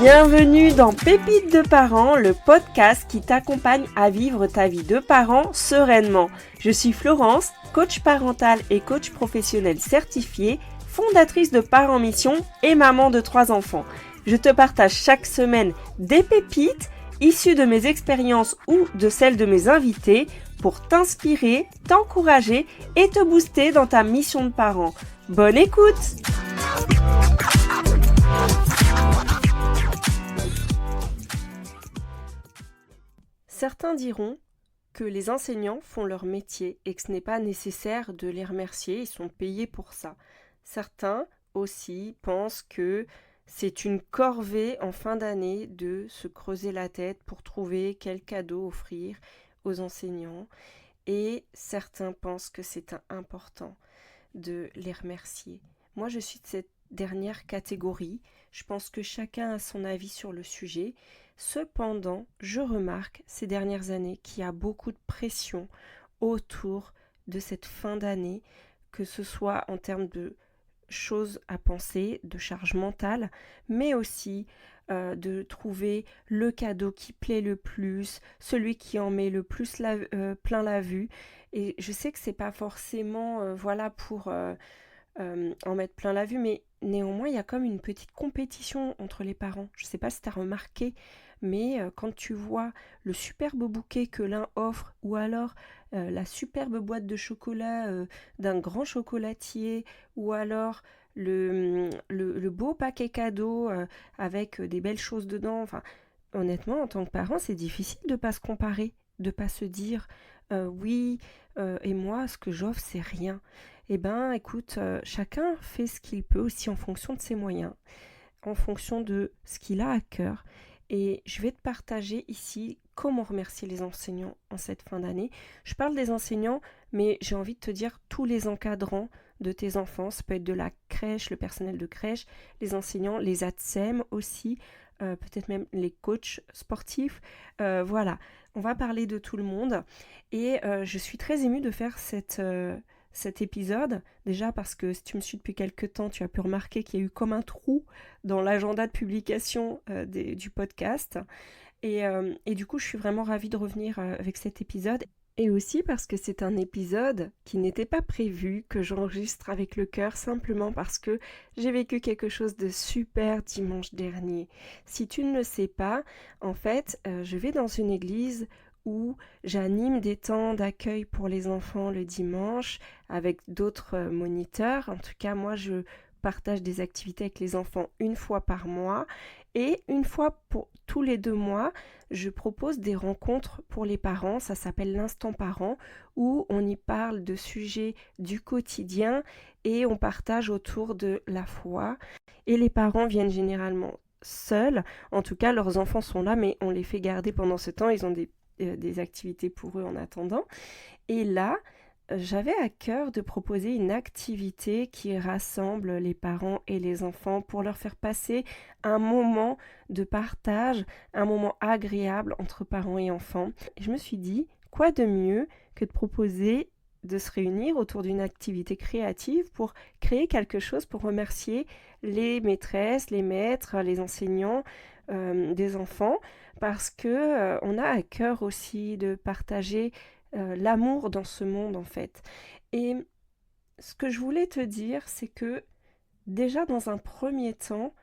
Bienvenue dans Pépites de parents, le podcast qui t'accompagne à vivre ta vie de parent sereinement. Je suis Florence, coach parental et coach professionnel certifié, fondatrice de Parents Mission et maman de 3 enfants. Je te partage chaque semaine des pépites issues de mes expériences ou de celles de mes invités pour t'inspirer, t'encourager et te booster dans ta mission de parent. Bonne écoute! Certains diront que les enseignants font leur métier et que ce n'est pas nécessaire de les remercier, ils sont payés pour ça. Certains aussi pensent que c'est une corvée en fin d'année de se creuser la tête pour trouver quel cadeau offrir aux enseignants. Et certains pensent que c'est important de les remercier. Moi, je suis de cette dernière catégorie. Je pense que chacun a son avis sur le sujet. Cependant, je remarque ces dernières années qu'il y a beaucoup de pression autour de cette fin d'année, que ce soit en termes de choses à penser, de charge mentale, mais aussi de trouver le cadeau qui plaît le plus, celui qui en met le plus plein la vue. Et je sais que c'est pas forcément pour en mettre plein la vue, mais néanmoins il y a comme une petite compétition entre les parents. Je sais pas si tu as remarqué, mais quand tu vois le superbe bouquet que l'un offre, ou alors la superbe boîte de chocolat d'un grand chocolatier, ou alors le beau paquet cadeau avec des belles choses dedans, enfin, honnêtement, en tant que parent, c'est difficile de ne pas se comparer, de ne pas se dire oui, et moi, ce que j'offre, c'est rien. Eh ben, écoute, chacun fait ce qu'il peut aussi en fonction de ses moyens, en fonction de ce qu'il a à cœur. Et je vais te partager ici comment remercier les enseignants en cette fin d'année. Je parle des enseignants, mais j'ai envie de te dire tous les encadrants de tes enfants. Ça peut être de la crèche, le personnel de crèche, les enseignants, les ATSEM aussi, peut-être même les coachs sportifs. Voilà, on va parler de tout le monde. Et je suis très émue de faire cet épisode, déjà parce que si tu me suis depuis quelques temps, tu as pu remarquer qu'il y a eu comme un trou dans l'agenda de publication du podcast. Et du coup, je suis vraiment ravie de revenir avec cet épisode. Et aussi parce que c'est un épisode qui n'était pas prévu, que j'enregistre avec le cœur, simplement parce que j'ai vécu quelque chose de super dimanche dernier. Si tu ne le sais pas, en fait, je vais dans une église où j'anime des temps d'accueil pour les enfants le dimanche avec d'autres moniteurs. En tout cas, moi, je partage des activités avec les enfants une fois par mois, et une fois pour tous les 2 mois, je propose des rencontres pour les parents. Ça s'appelle l'instant parent, où on y parle de sujets du quotidien et on partage autour de la foi. Et les parents viennent généralement seuls. En tout cas, leurs enfants sont là, mais on les fait garder pendant ce temps. Ils ont des activités pour eux en attendant. Et là, j'avais à cœur de proposer une activité qui rassemble les parents et les enfants pour leur faire passer un moment de partage, un moment agréable entre parents et enfants. Et je me suis dit, quoi de mieux que de proposer de se réunir autour d'une activité créative pour créer quelque chose pour remercier les maîtresses, les maîtres, les enseignants des enfants, parce que on a à cœur aussi de partager l'amour dans ce monde en fait. Et ce que je voulais te dire, c'est que déjà dans un premier temps,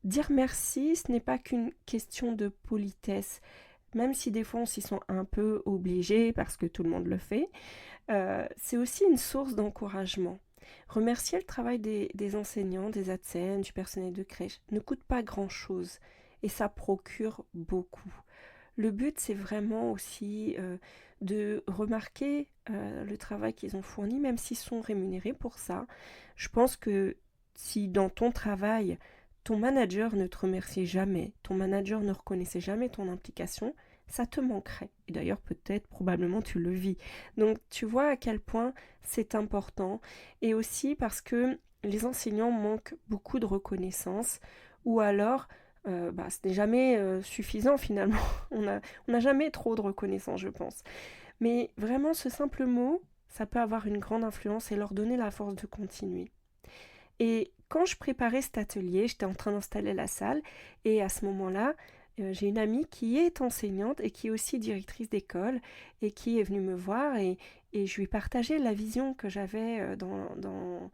dire merci, ce n'est pas qu'une question de politesse, même si des fois on s'y sent un peu obligé parce que tout le monde le fait. C'est aussi une source d'encouragement. Remercier le travail des enseignants, des ATSEM, du personnel de crèche ne coûte pas grand-chose et ça procure beaucoup. Le but, c'est vraiment aussi de remarquer le travail qu'ils ont fourni, même s'ils sont rémunérés pour ça. Je pense que si dans ton travail, ton manager ne te remerciait jamais, ton manager ne reconnaissait jamais ton implication, ça te manquerait. Et d'ailleurs, peut-être, probablement, tu le vis. Donc, tu vois à quel point c'est important. Et aussi parce que les enseignants manquent beaucoup de reconnaissance, ou alors ce n'est jamais suffisant finalement. On n'a jamais trop de reconnaissance, je pense. Mais vraiment, ce simple mot, ça peut avoir une grande influence et leur donner la force de continuer. Et quand je préparais cet atelier, j'étais en train d'installer la salle et à ce moment-là, j'ai une amie qui est enseignante et qui est aussi directrice d'école et qui est venue me voir et je lui ai partagé la vision que j'avais dans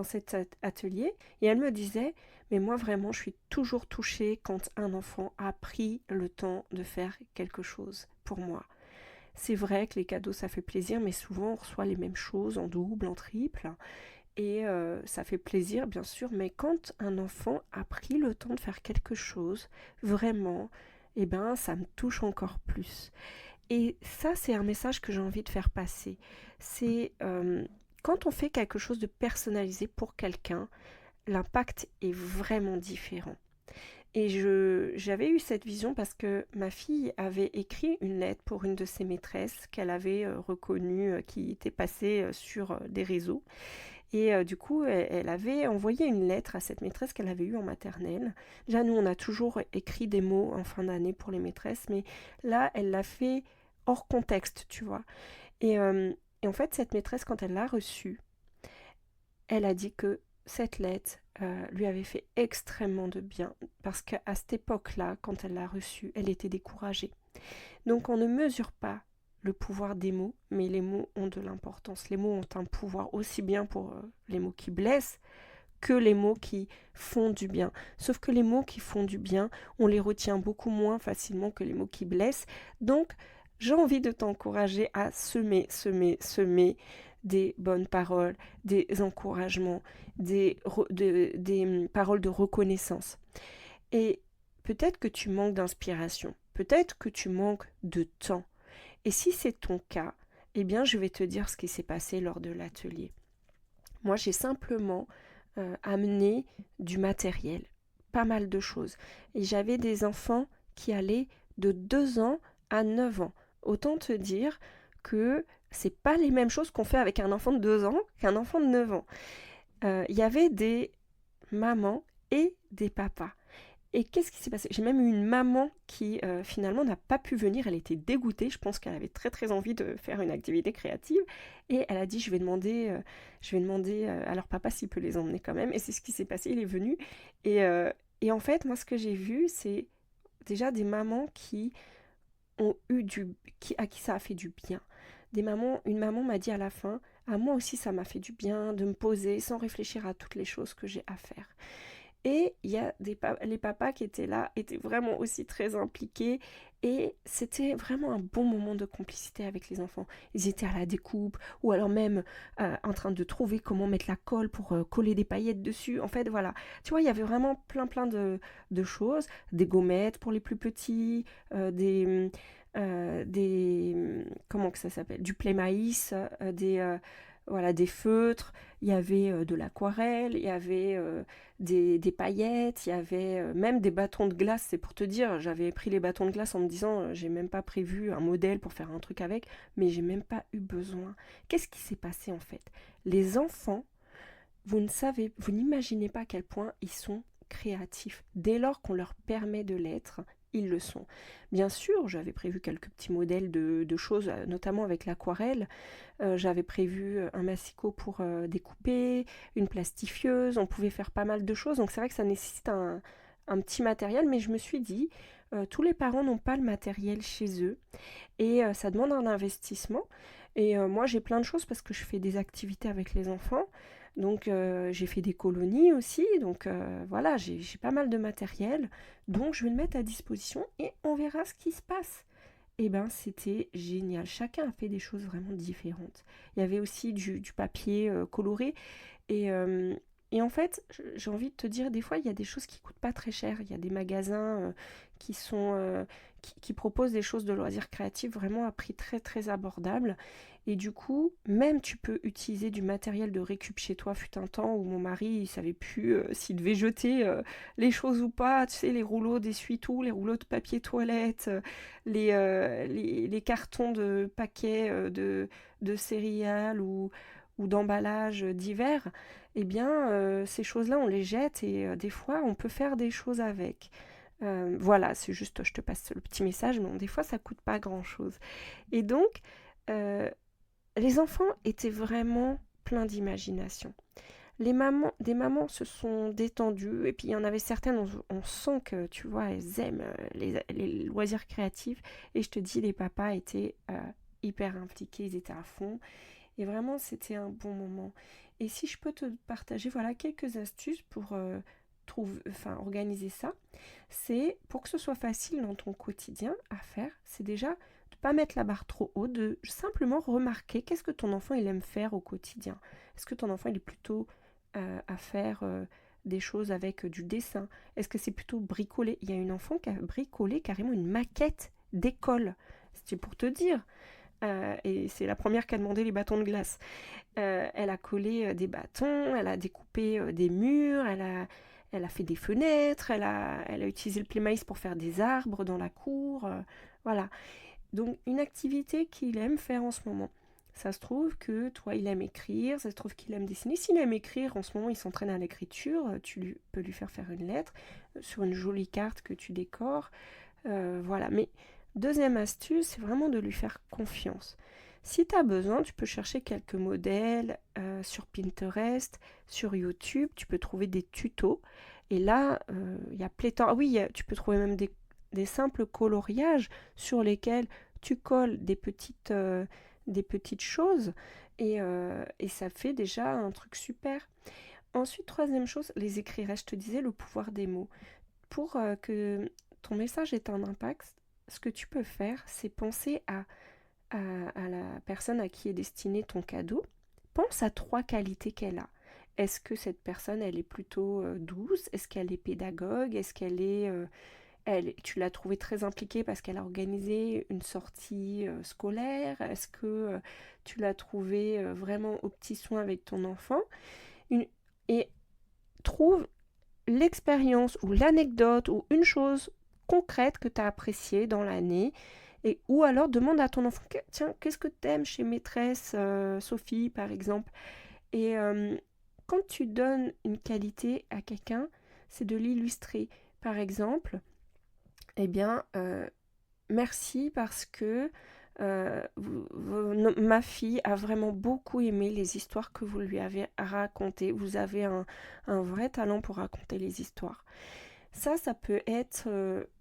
cet atelier et elle me disait, mais moi vraiment je suis toujours touchée quand un enfant a pris le temps de faire quelque chose pour moi. C'est vrai que les cadeaux ça fait plaisir, mais souvent on reçoit les mêmes choses en double, en triple. Et ça fait plaisir, bien sûr, mais quand un enfant a pris le temps de faire quelque chose, vraiment, eh ben, ça me touche encore plus. Et ça, c'est un message que j'ai envie de faire passer. C'est quand on fait quelque chose de personnalisé pour quelqu'un, l'impact est vraiment différent. Et j'avais eu cette vision parce que ma fille avait écrit une lettre pour une de ses maîtresses qu'elle avait reconnue, qui était passée sur des réseaux. Et du coup, elle avait envoyé une lettre à cette maîtresse qu'elle avait eue en maternelle. Déjà, nous, on a toujours écrit des mots en fin d'année pour les maîtresses, mais là, elle l'a fait hors contexte, tu vois. Et, euh, et en fait, cette maîtresse, quand elle l'a reçue, elle a dit que cette lettre lui avait fait extrêmement de bien, parce qu'à cette époque-là, quand elle l'a reçue, elle était découragée. Donc on ne mesure pas le pouvoir des mots, mais les mots ont de l'importance. Les mots ont un pouvoir aussi bien pour les mots qui blessent que les mots qui font du bien. Sauf que les mots qui font du bien, on les retient beaucoup moins facilement que les mots qui blessent. Donc j'ai envie de t'encourager à semer des bonnes paroles, des encouragements, des paroles de reconnaissance. Et peut-être que tu manques d'inspiration, peut-être que tu manques de temps. Et si c'est ton cas, eh bien je vais te dire ce qui s'est passé lors de l'atelier. Moi j'ai simplement amené du matériel, pas mal de choses. Et j'avais des enfants qui allaient de 2 ans à 9 ans. Autant te dire que c'est pas les mêmes choses qu'on fait avec un enfant de 2 ans qu'un enfant de 9 ans. Il y avait des mamans et des papas. Et qu'est-ce qui s'est passé? J'ai même eu une maman qui finalement n'a pas pu venir, elle était dégoûtée, je pense qu'elle avait très très envie de faire une activité créative et elle a dit je vais demander à leur papa s'il peut les emmener quand même et c'est ce qui s'est passé, il est venu et, euh, et en fait moi ce que j'ai vu c'est déjà des mamans qui ont eu à qui ça a fait du bien. Une maman m'a dit à la fin, à moi aussi ça m'a fait du bien de me poser sans réfléchir à toutes les choses que j'ai à faire. Et il y a les papas qui étaient là, étaient vraiment aussi très impliqués. Et c'était vraiment un bon moment de complicité avec les enfants. Ils étaient à la découpe, ou alors même en train de trouver comment mettre la colle pour coller des paillettes dessus. En fait, voilà. Tu vois, il y avait vraiment plein de choses. Des gommettes pour les plus petits, comment que ça s'appelle? Du play-maïs, voilà, des feutres. Il y avait de l'aquarelle, il y avait des paillettes, il y avait même des bâtons de glace, c'est pour te dire, j'avais pris les bâtons de glace en me disant, j'ai même pas prévu un modèle pour faire un truc avec, mais j'ai même pas eu besoin. Qu'est-ce qui s'est passé en fait? Les enfants, vous n'imaginez pas à quel point ils sont créatifs. Dès lors qu'on leur permet de l'être, ils le sont. Bien sûr, j'avais prévu quelques petits modèles de choses, notamment avec l'aquarelle. J'avais prévu un massicot pour découper, une plastifieuse, on pouvait faire pas mal de choses. Donc c'est vrai que ça nécessite un petit matériel, mais je me suis dit, tous les parents n'ont pas le matériel chez eux et ça demande un investissement. Et moi j'ai plein de choses parce que je fais des activités avec les enfants. Donc j'ai fait des colonies aussi, donc voilà, j'ai pas mal de matériel, donc je vais le mettre à disposition et on verra ce qui se passe. Eh ben c'était génial, chacun a fait des choses vraiment différentes. Il y avait aussi du papier coloré et, et en fait j'ai envie de te dire, des fois il y a des choses qui coûtent pas très cher, il y a des magasins qui sont... qui proposent des choses de loisirs créatifs vraiment à prix très très abordable. Et du coup, même tu peux utiliser du matériel de récup chez toi. Fut un temps où mon mari, il savait plus s'il devait jeter les choses ou pas. Tu sais, les rouleaux d'essuie-tout, les rouleaux de papier toilette, les cartons de paquets de céréales ou d'emballages divers. Eh bien, ces choses-là, on les jette et des fois, on peut faire des choses avec. Voilà, c'est juste, je te passe le petit message, mais bon, des fois, ça coûte pas grand-chose. Et donc, euh, les enfants étaient vraiment pleins d'imagination. Des mamans se sont détendues, et puis il y en avait certaines, on sent que, tu vois, elles aiment les loisirs créatifs, et je te dis, les papas étaient hyper impliqués, ils étaient à fond, et vraiment, c'était un bon moment. Et si je peux te partager, voilà, quelques astuces pour organiser ça, c'est pour que ce soit facile dans ton quotidien à faire, c'est déjà de pas mettre la barre trop haut, de simplement remarquer qu'est-ce que ton enfant il aime faire au quotidien. Est-ce que ton enfant il est plutôt à faire des choses avec du dessin? Est-ce que c'est plutôt bricoler? Il y a une enfant qui a bricolé carrément une maquette d'école. C'est pour te dire. Et c'est la première qui a demandé les bâtons de glace. Elle a collé des bâtons, elle a découpé des murs, elle a fait des fenêtres, elle a utilisé le plémaïs pour faire des arbres dans la cour. Voilà. Donc une activité qu'il aime faire en ce moment. Ça se trouve que toi, il aime écrire, ça se trouve qu'il aime dessiner. S'il aime écrire, en ce moment, il s'entraîne à l'écriture, peux lui faire une lettre sur une jolie carte que tu décores. Voilà. Mais deuxième astuce, c'est vraiment de lui faire confiance. Si tu as besoin, tu peux chercher quelques modèles sur Pinterest, sur YouTube, tu peux trouver des tutos. Et là, il y a pléthore. Ah oui, tu peux trouver même des simples coloriages sur lesquels tu colles des petites choses et ça fait déjà un truc super. Ensuite, troisième chose, les écrire. Je te disais le pouvoir des mots. Pour que ton message ait un impact, ce que tu peux faire, c'est penser à la personne à qui est destiné ton cadeau. Pense à trois qualités qu'elle a. Est-ce que cette personne, elle est plutôt douce? Est-ce qu'elle est pédagogue? Est-ce qu'elle est... tu l'as trouvée très impliquée parce qu'elle a organisé une sortie scolaire? Est-ce que tu l'as trouvée vraiment au petit soin avec ton enfant? Une- Et trouve l'expérience ou l'anecdote ou une chose concrète que tu as appréciée dans l'année. Ou alors demande à ton enfant, tiens, qu'est-ce que tu aimes chez maîtresse Sophie, par exemple? Et quand tu donnes une qualité à quelqu'un, c'est de l'illustrer. Par exemple, eh bien, merci parce que ma fille a vraiment beaucoup aimé les histoires que vous lui avez racontées. Vous avez un vrai talent pour raconter les histoires. Ça peut être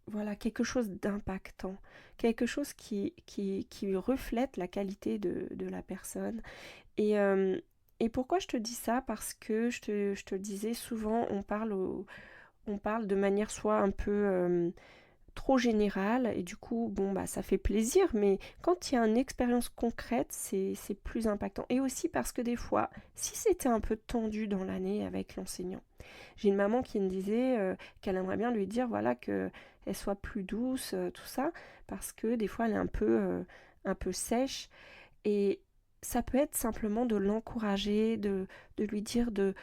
voilà, quelque chose d'impactant, quelque chose qui reflète la qualité de la personne. Et pourquoi je te dis ça? Parce que je te le disais, souvent on parle de manière soit un peu trop générale et du coup bon bah ça fait plaisir, mais quand il y a une expérience concrète c'est plus impactant. Et aussi parce que des fois si c'était un peu tendu dans l'année avec l'enseignant, j'ai une maman qui me disait qu'elle aimerait bien lui dire voilà que elle soit plus douce, tout ça, parce que des fois elle est un peu sèche. Et ça peut être simplement de l'encourager, de lui dire de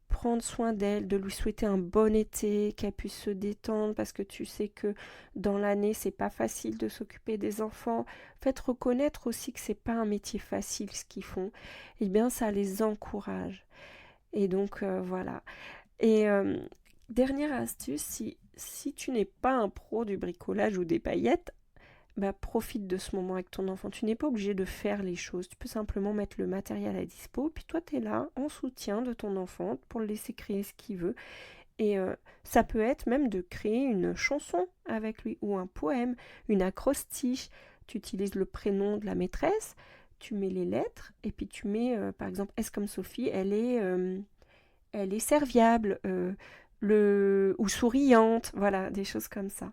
prendre soin d'elle, de lui souhaiter un bon été, qu'elle puisse se détendre parce que tu sais que dans l'année c'est pas facile de s'occuper des enfants. Faites reconnaître aussi que c'est pas un métier facile ce qu'ils font. Eh bien ça les encourage. Et donc voilà. Et dernière astuce, si tu n'es pas un pro du bricolage ou des paillettes, bah, profite de ce moment avec ton enfant. Tu n'es pas obligé de faire les choses. Tu peux simplement mettre le matériel à dispo. Puis toi, tu es là en soutien de ton enfant pour le laisser créer ce qu'il veut. Et ça peut être même de créer une chanson avec lui ou un poème, une acrostiche. Tu utilises le prénom de la maîtresse, tu mets les lettres et puis tu mets, par exemple, S comme Sophie, elle est serviable ou souriante. Voilà, des choses comme ça.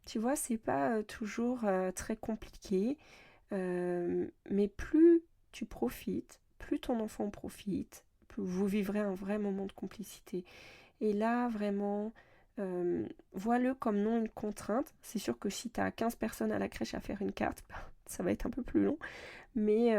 Tu vois, c'est pas toujours très compliqué, mais plus tu profites, plus ton enfant profite, plus vous vivrez un vrai moment de complicité. Et là, vraiment, vois-le comme non une contrainte. C'est sûr que si tu as 15 personnes à la crèche à faire une carte, ça va être un peu plus long, mais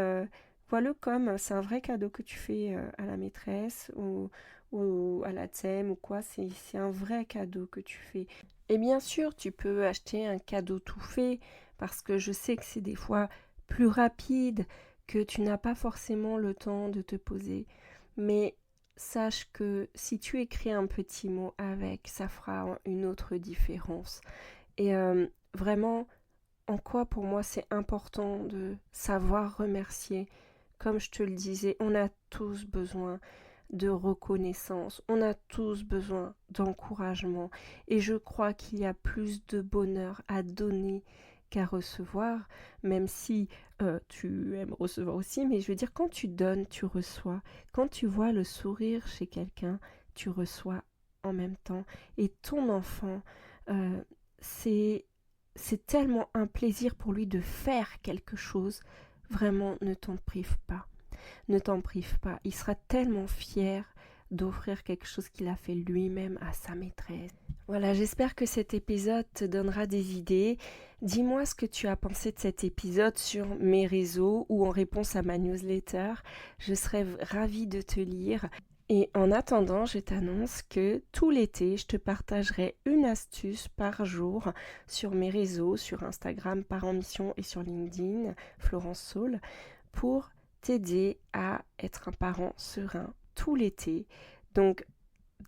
vois-le comme c'est un vrai cadeau que tu fais à la maîtresse ou à la TSEM ou quoi, c'est un vrai cadeau que tu fais. Et bien sûr, tu peux acheter un cadeau tout fait parce que je sais que c'est des fois plus rapide, que tu n'as pas forcément le temps de te poser. Mais sache que si tu écris un petit mot avec, ça fera une autre différence. Et vraiment, en quoi pour moi c'est important de savoir remercier. Comme je te le disais, on a tous besoin de reconnaissance. On a tous besoin d'encouragement et je crois qu'il y a plus de bonheur à donner qu'à recevoir, même si tu aimes recevoir aussi, mais je veux dire, quand tu donnes, tu reçois. Quand tu vois le sourire chez quelqu'un, tu reçois en même temps. Et ton enfant, euh, c'est tellement un plaisir pour lui de faire quelque chose. Vraiment, ne t'en prive pas. Ne t'en prive pas. Il sera tellement fier d'offrir quelque chose qu'il a fait lui-même à sa maîtresse. Voilà, j'espère que cet épisode te donnera des idées. Dis-moi ce que tu as pensé de cet épisode sur mes réseaux ou en réponse à ma newsletter. Je serais ravie de te lire. Et en attendant, je t'annonce que tout l'été, je te partagerai une astuce par jour sur mes réseaux, sur Instagram, Parents Mission et sur LinkedIn, Florence Saul, pour t'aider à être un parent serein tout l'été. Donc,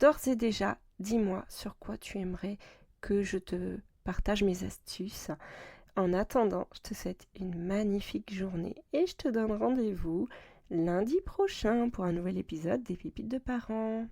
d'ores et déjà, dis-moi sur quoi tu aimerais que je te partage mes astuces. En attendant, je te souhaite une magnifique journée et je te donne rendez-vous lundi prochain pour un nouvel épisode des Pépites de parents.